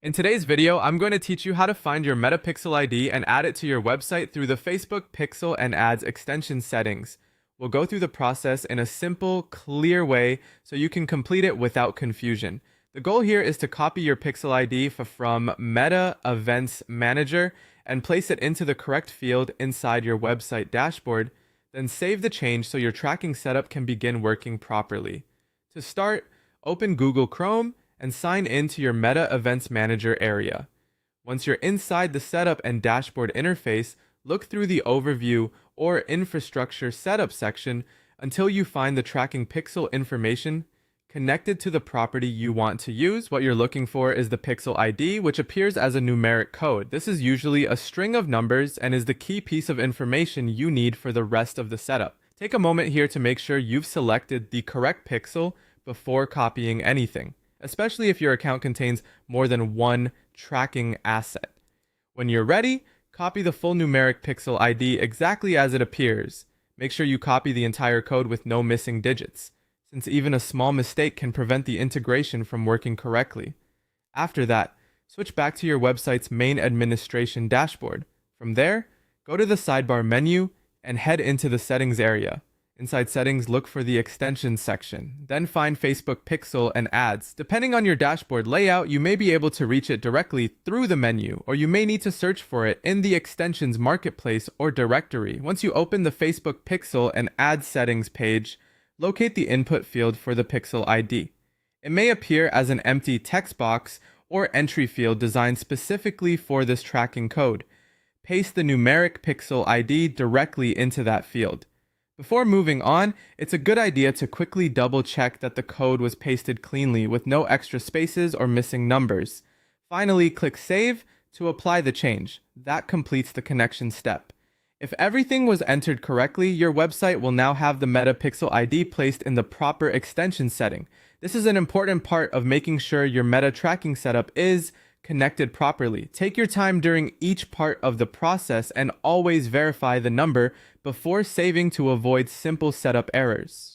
In today's video, I'm going to teach you how to find your Meta Pixel ID and add it to your website through the Facebook Pixel and Ads extension settings. We'll go through the process in a simple, clear way so you can complete it without confusion. The goal here is to copy your Pixel ID from Meta Events Manager and place it into the correct field inside your website dashboard, then save the change so your tracking setup can begin working properly. To start, open Google Chrome and sign in to your Meta Events Manager area. Once you're inside the Setup and Dashboard interface, look through the Overview or Infrastructure Setup section until you find the tracking pixel information connected to the property you want to use. What you're looking for is the Pixel ID, which appears as a numeric code. This is usually a string of numbers and is the key piece of information you need for the rest of the setup. Take a moment here to make sure you've selected the correct pixel before copying anything, especially if your account contains more than one tracking asset. When you're ready, copy the full numeric pixel ID exactly as it appears. Make sure you copy the entire code with no missing digits, since even a small mistake can prevent the integration from working correctly. After that, switch back to your website's main administration dashboard. From there, go to the sidebar menu and head into the settings area. Inside settings, look for the extensions section. Then find Facebook Pixel and Ads. Depending on your dashboard layout, you may be able to reach it directly through the menu, or you may need to search for it in the extensions marketplace or directory. Once you open the Facebook Pixel and Ads settings page, locate the input field for the Pixel ID. It may appear as an empty text box or entry field designed specifically for this tracking code. Paste the numeric Pixel ID directly into that field. Before moving on, it's a good idea to quickly double check that the code was pasted cleanly with no extra spaces or missing numbers. Finally, click Save to apply the change. That completes the connection step. If everything was entered correctly, your website will now have the Meta Pixel ID placed in the proper extension setting. This is an important part of making sure your Meta tracking setup is connected properly. Take your time during each part of the process and always verify the number before saving to avoid simple setup errors.